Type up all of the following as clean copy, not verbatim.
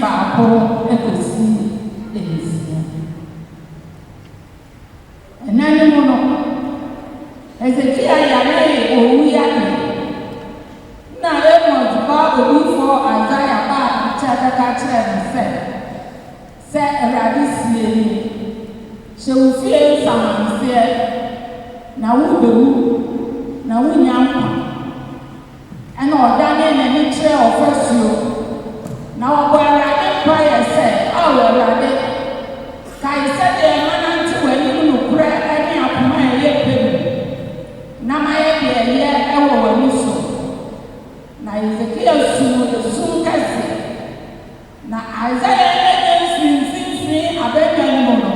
baako ekosi ensia. Enani mo no Ezekiel yare owu yare na Amos ba obifo Isaiah ba chadaka chere se Awurade sie ni she wo fie samanse na wo bewu na wo nyanko ana odane na ni chere ofasuo na wo Awurade prayer se Awurade kai se de mana nti wani no kura ani akoma ye pemu na maye de ye ewo wani so na Ezekiel sun kase na Isaiah sinsin abɛn mo no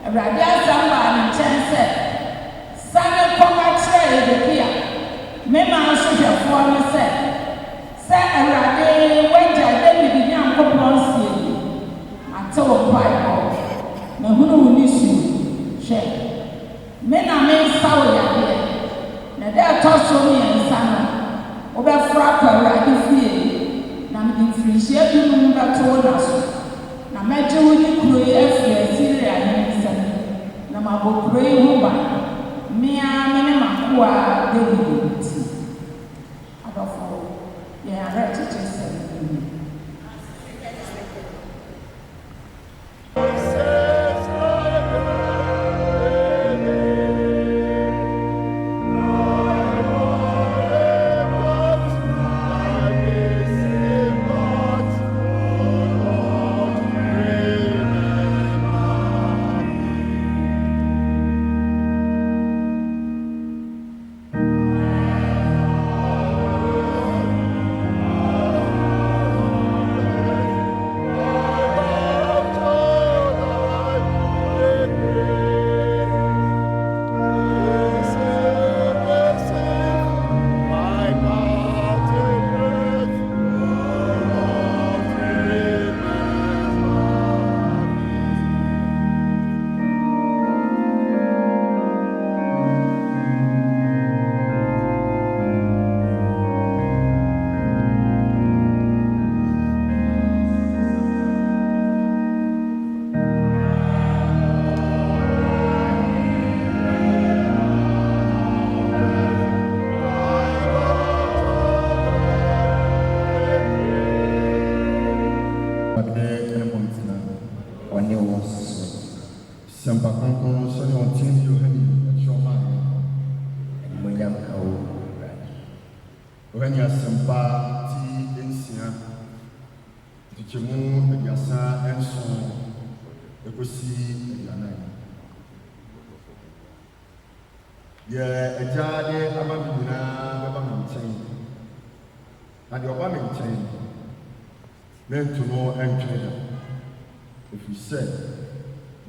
Awurade asamba ne nkyɛnse sane kɔma kyerɛ Ezekiel mema ahwehwɛfoɔ no sɛ Awurade wagya David Nyankopɔn sie ate wo mpaebɔ na hunu wo ne su hwɛ me na mensa wo yadeɛ na dɛ ɛtɔ so mmiɛnsa no wobɛfra kɔ Awurade fie na mede mfirinhyia dunum bɛto wo na so na mɛgye wo ne kuro yi afiri Asiria ne nsɛm na mabɔ kuro yi ho ba mmea me ne makoa David ti adɔfo yɛn ara kyekye sɛ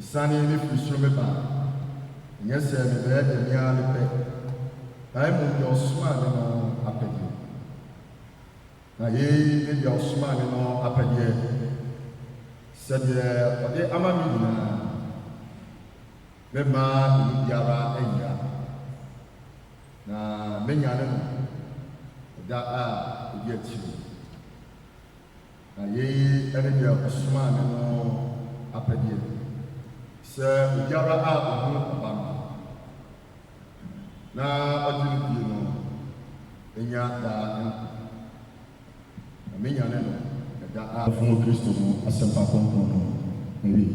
Sani ni fusuro me ba nyɛ sɛ me bɛyɛ de nia me pɛ na mo de ɔsoma ne no apɛdeɛ na yei ne de ɔsoma ne no apɛdeɛ sɛdeɛ ɔde ama me nyinaa me ma ne biara anyira na menya ne no da a ɛdi akyiri na yei ɛne de ɔsoma ne no apɛdeɛ sɛ obiara a ɔho ɔba no na ɔgye no bie no ɛnya daa nkwa na menya ne no ɛda a ɔfo Kristo no asɛmpa kɔnkɔn no ɛwie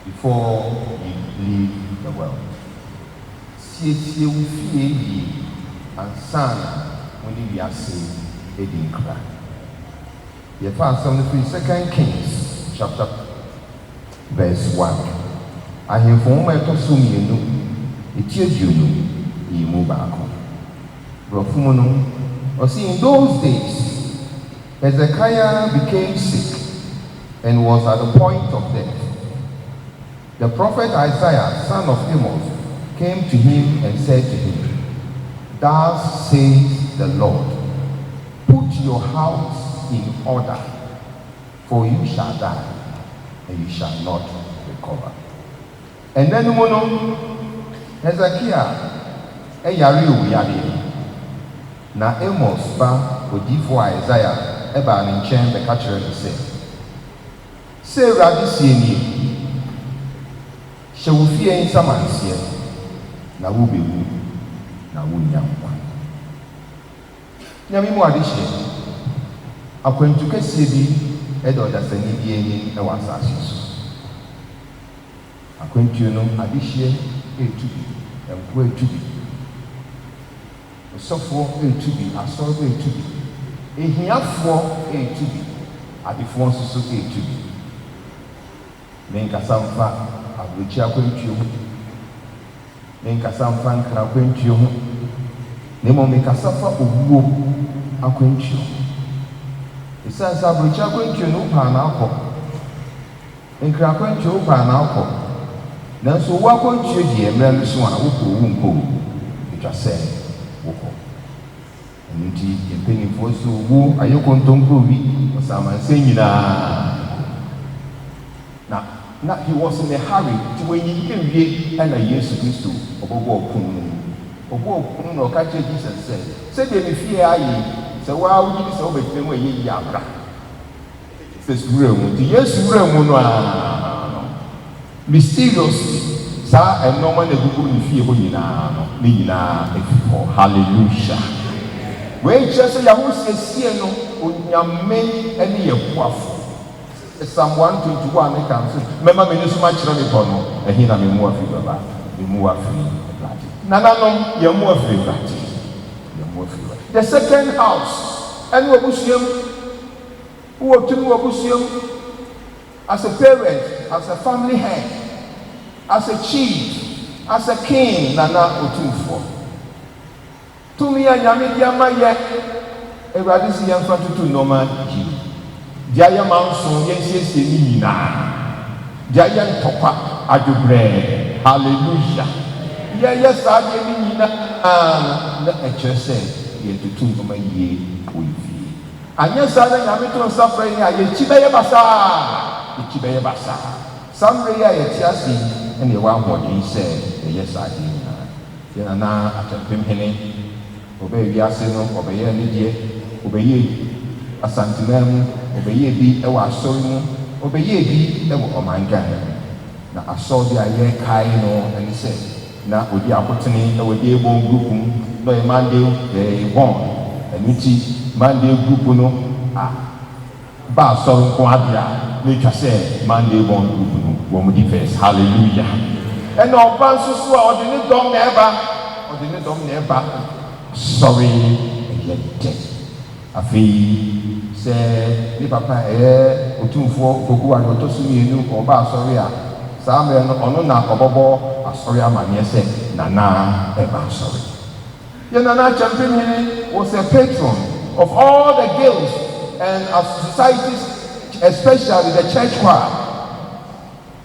before you leave the world. Siesie wo fie yi ansana when you are saying edin kra. Ye fa asam no fi 2 Kings chapter verse 1. Ahemfo mo eto so mienu etie duonu yi mu baako. Brofo no in those days Hezekiah became sick and was at the point of death. The prophet Isaiah, son of Amos, came to him and said to him, "Thus says the Lord, put your house in order, for you shall die, and you shall not recover. And then mono Hezekiah yare owuyare na Amos ba odifo Isaiah eba ne nkyɛn bɛka kyerɛ no sɛ Awurade sie nie hyɛ wo fie nsamanseɛ na wobɛwu na wonnya nkwa. Nyame mu adehyɛ akwantu kɛseɛ bi ɛda ɔdasani bi anim ɛwɔ asase so. Akwantuo no adehyɛ ɛretu bi, mpo ɛretu bi, ɔsɔfoɔ ɛretu bi, asɔre ɛretu bi, ehiafoɔ ɛretu bi, adefoɔ nso so ɛretu bi. Menkasa mfa aburokyi akwantuo ho, menkasa mfa nkra akwantuo ho, na mmom menkasa fa owuo akwantuo. Esiane sɛ aburokyi akwantuo no wopaa na akɔ, nkra akwantuo wopaa na akɔ, nanso owuo akwantuo deɛ mmerɛ no so a wokɔ owu mpo ɛtwa sɛ wokɔ. Ɛno nti mpanimfoɔ so owu ayɛ kontompo bi ɔsamanse nyinaa. Na he was in a hurry to when you can read and Yesu Kristo ɔbɛbɔ ɔkunu na ɔka kyerɛ Jesus sɛ sɛdeɛ me fie ayɛ sɛ waa wogye sɛ wobɛtena mu a ɛyɛ yie abra sɛ wura mu nti Yesu wura mu no a mysteriously saa ɛnɔɔma na ɛgugu ne fie hɔ nyinaa no ne nyinaa ɛfi hɔ. Hallelujah. Wei kyerɛ sɛ yɛho siesie no onyame ne yɛboafo. Psalm 121 ne kan so mema me nso ma kyerɛ me bɔ no ɛhe na me mu afiri baba me mu afiri Awurade nananom yɛ mu afiri Awurade yɛ mu afiri Awurade. The second house ɛne wabusuam wowɔ tumi wabusuam as a parent, as a family head, as a chief, as a king, nana otumfoɔ tumi a nyame de ama yɛ Awurade si yɛmfa tutu nneɛma yi deɛ ayɛ manso yɛnsiesie ne nyinaa, deɛ ayɛ ntɔkwa adwobrɛ. Hallelujah. Yɛyɛ saa deɛ ne nyinaa na ɛkyerɛ sɛ yɛtutu nneɛma yie wɔ fie. Anyɛ saa na nyame to nsa frɛ yɛn a yɛkyi bɛyɛ basaa. Saa mmerɛ yi a yɛte ase ɛna yɛwɔ ahoɔden sɛ yɛyɛ saa deɛ nyinaa. Yɛn nana Akyɛmpem Hene ɔbɛyɛ wiase no ɔbɛyɛ ne deɛ, ɔbɛyɛ asantena mu, ɔbɛyɛ bi ɛwɔ asɔre mu, ɔbɛyɛ bi ɛwɔ ɔman Ghana. Na asɔre a yɛkae no ɛne sɛ na odi akotene ɛwɔ de ebom group mu na ɔyɛ Monday born. Ɛno nti Monday group no ba asɔre nko ade a na etwa sɛ Monday born group no wɔn di first. Hallelujah. Ɛna ɔba nso so a ɔde ne dɔm na ɛba sɔre ɛyɛ dɛ. Afei sɛ ne papa ɛyɛ otumfoɔ kogu a ɔtɔ so mmienu ɔba asɔre a saa mmerɛ no ɔno na ɔbɔbɔ asɔre amanneɛ sɛ nana ɛba asɔre. Yɛn nana Akyɛmpem Hene was a patron of all the guilds and societies, especially the church choir.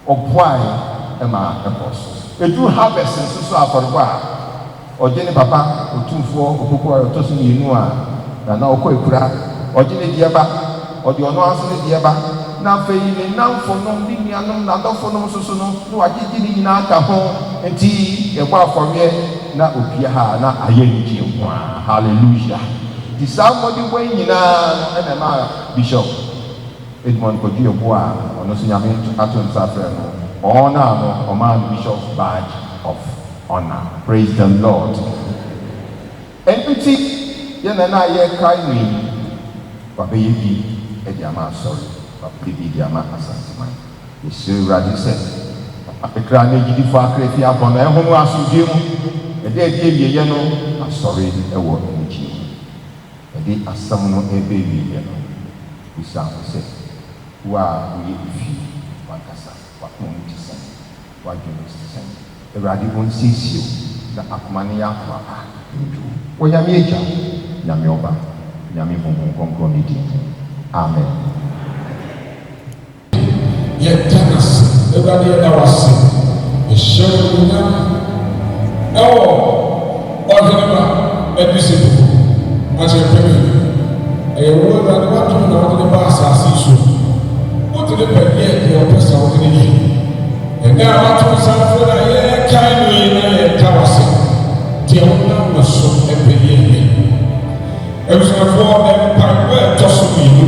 Ɔboae ɛma ɛkɔ so. Edu harvest nso so afɔrebɔ a ɔgye ne papa otumfoɔ kogu a ɔtɔ so mmienu a nana ɔkɔ ekura ɔgye ne deɛ ba ɔde ɔno ase ne deɛ ba na afei ne namfonom ne nuanom n'adɔfonom nso so no na wagyegye ne nyinaa ka ho nti yɛbɔ afɔreɛ na opie ha na ayɛ anigye ho a. Hallelujah. Nti saa mmɔde bɔ yi nyinaa ɛna ɛma Bishop Edmond Kojuobo a ɔno nso nyame ato nsa frɛ no ɔna no ɔmaa Bishop badge of honor. Praise the Lord. Nti yɛn na yɛkae no yi wabɛyɛ bi ɛde ama asɔre, wabɛyɛ bi de ama asanteman. Yɛsrɛ Awurade sɛ akekra ne gyidifo akra fi abɔ no ɛho no asomdwe mu ɛde adi awieyɛ no asɔre ɛwɔ anigye mu ɛde asɛm no ɛbɛ awieyɛ no bisa ho sɛ wo a woyɛ efi wankasa wakoma mu te sɛn wadwene te sɛn Awurade ɔnsiesie na akoma no yɛ akoma pa ndwo wɔ Nyame Agya Nyame Ɔba Nyame Honhom Kronkron ne din. Amen. Yɛtanas Awurade yɛda wo ase ɛhyɛ wo nyam ɛwɔ ɔheneba ɛbise do Akyɛmpem ɛyɛ wo Awurade woatom na wode ne ba asase so wode ne pɛdeɛ deɛ ɔpɛ sɛ wode ne yɛ ɛnɛ a wato nsanfo na yɛkae no yi na yɛka wase deɛ wonam no so ɛbɛyɛ yɛ abusuafoɔ mpaebɔ a ɛtɔ so mmienu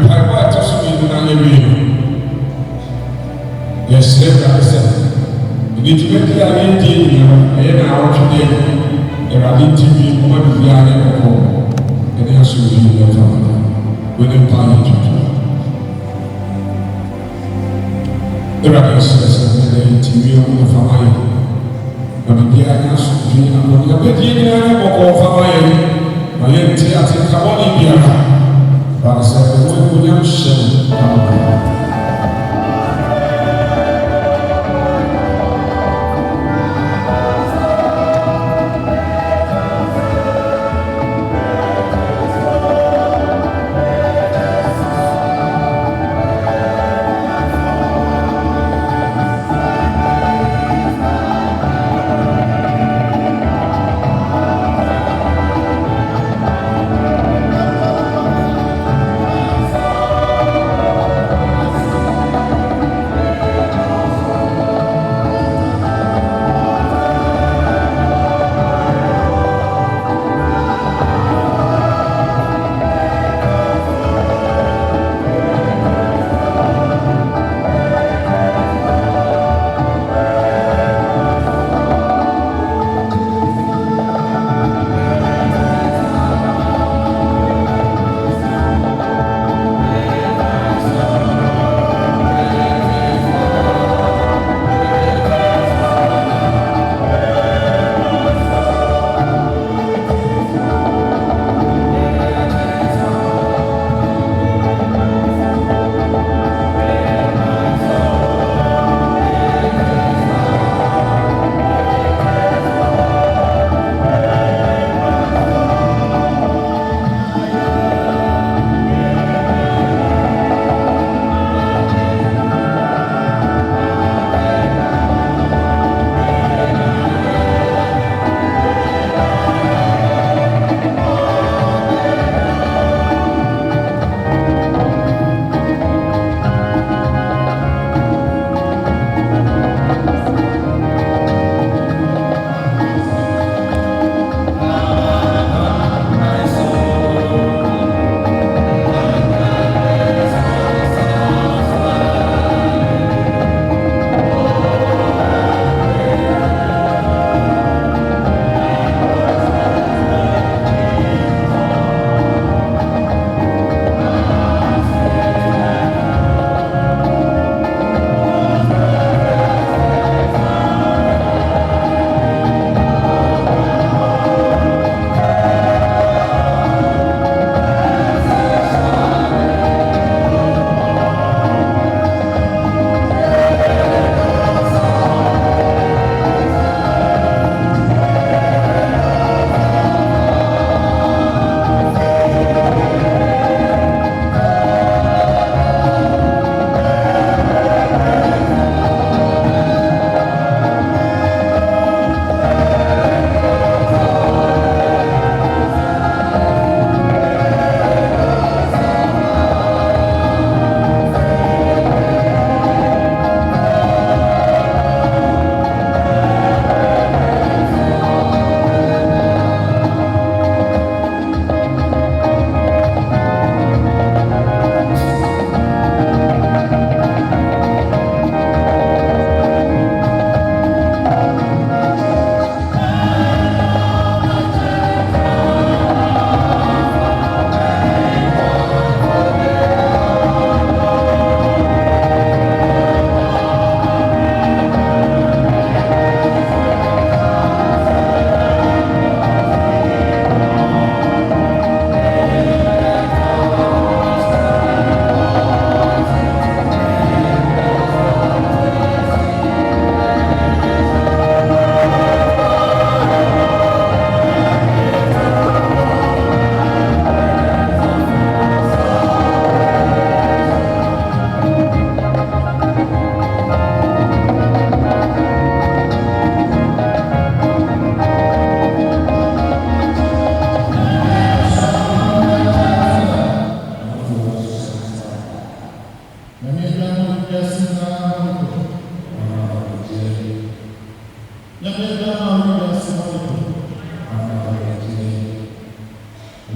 mpaebɔ a ɛtɔ so mmienu na yɛwie no yɛsrɛ Awurade sɛ ɛde dwumadi a yɛdie nyinaa ɛyɛ na awɔtwe dɛ Awurade nti bi ɔma biribiara ne kɔkɔɔ ɛne asomdwie yɛmfa wɔne mpa yɛ twitwa Awurade nsrɛ sɛ ɛdɛ ntiwie wo ne fama yɛ na biribiara ne asomdwie na wɔde abɛdie nyinaa ne kɔkɔɔ fama yɛ ma yɛnte ate nkabɔne biara bara sɛ ɛwɔ animuonyam hyɛ wo na wɔkɔ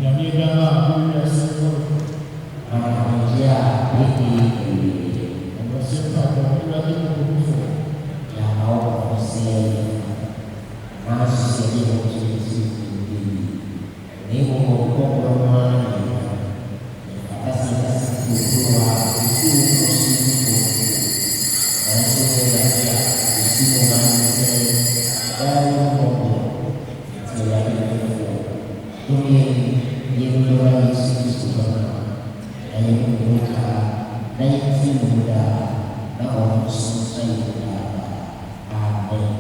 Nyame Ghana akɔyɛ ase kɔ. Anagye a yɛdi Ɔbɛsɛ mpaebɔ Awurade mu ɔbɛfo. yɛama wɔkɔ sɛ nanso sɛ yɛde wɔ kyerɛkyerɛ na mmom ɔkɔkɔ no ara ne yɛfata sɛ yɛkasa kurokurowa a ɛsi wɔ kɔ so nanso ne Awurade a ɛsi wɔ ma ne sɛ daa wɔkɔkɔ nti Awurade bɛfo wone yɛwura Yesu Kristo bɛma na yɛmu kaa na yɛti mu daa na ɔno nso ayɛ mu daa. Amen.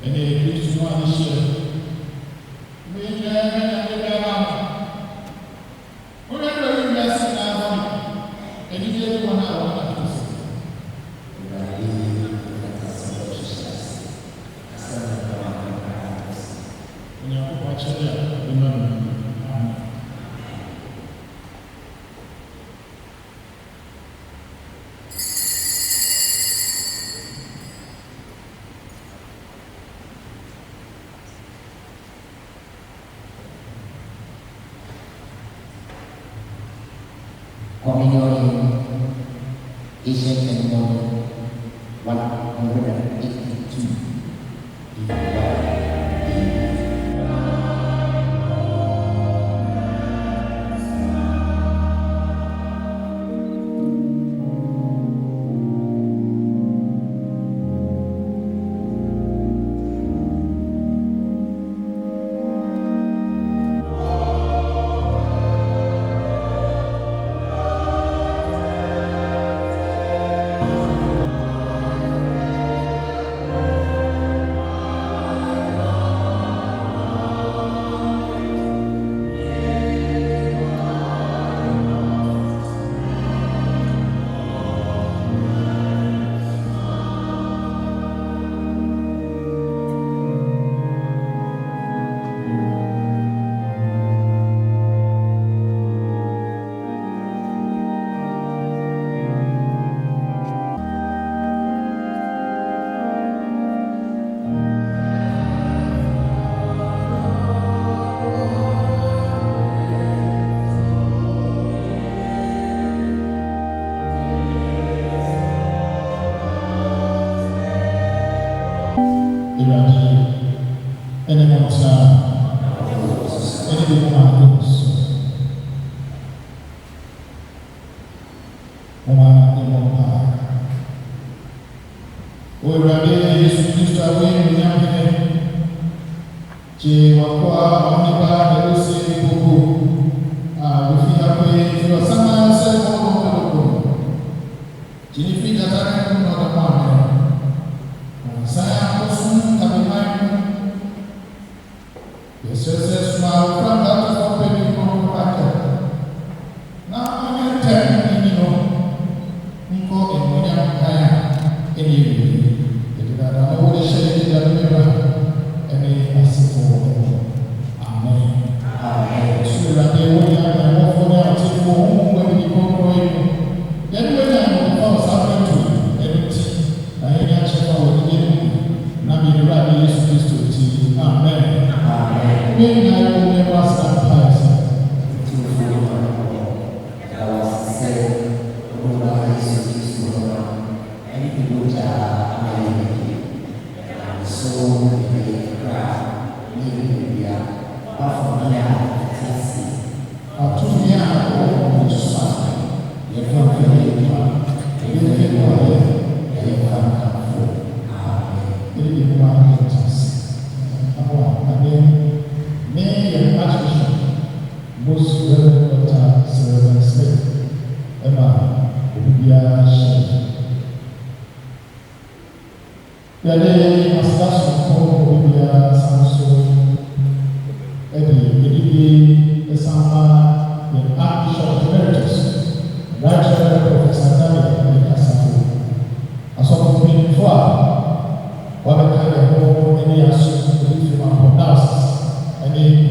Ɛnɛ Kristo no a ne hyɛ. Communion Asian Ceremony 182.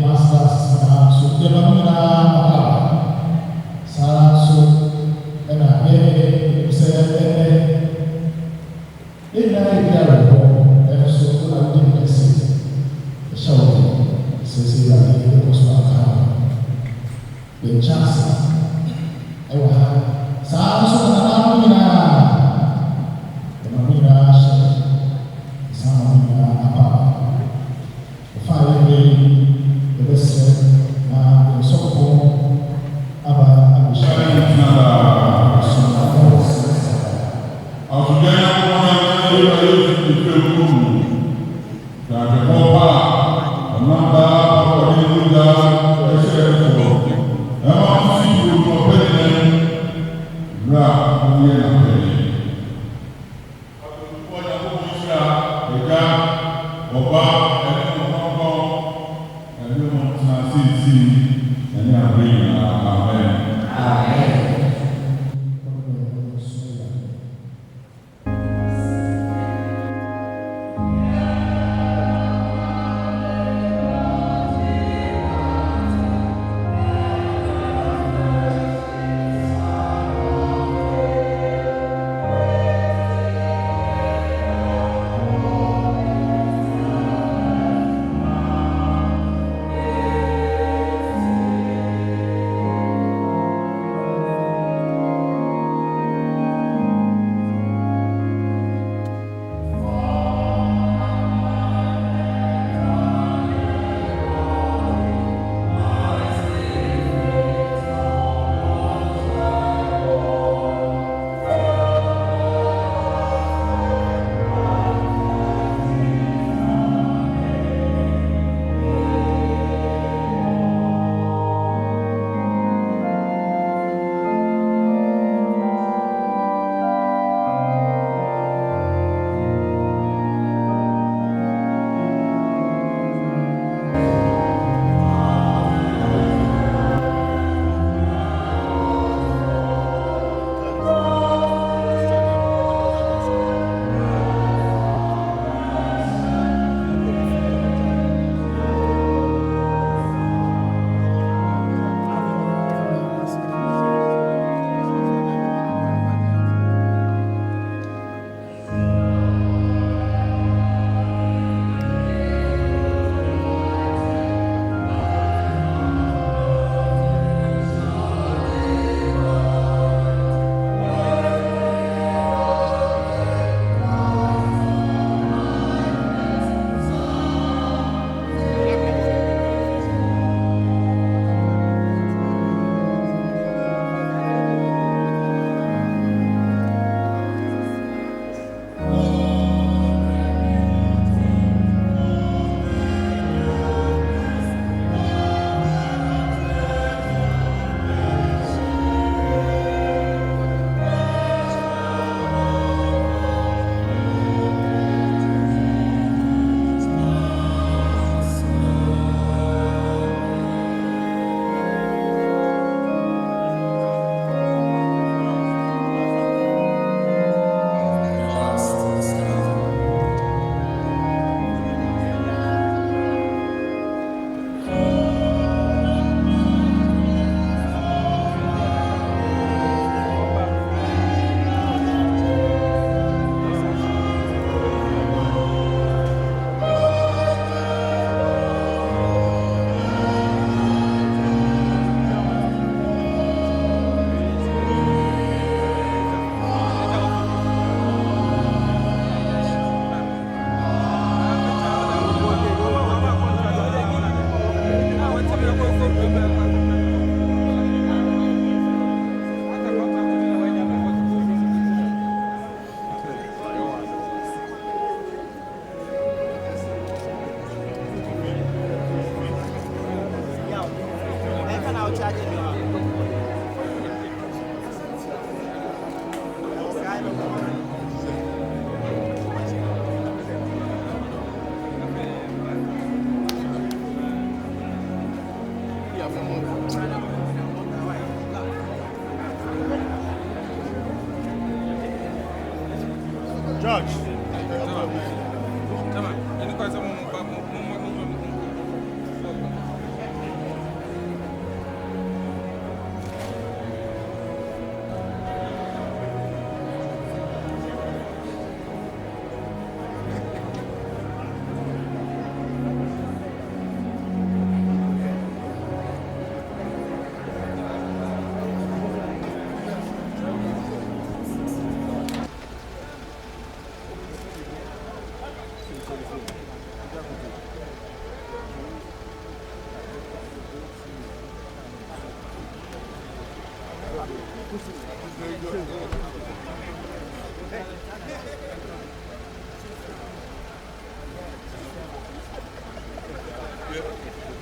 Masters, Yeah.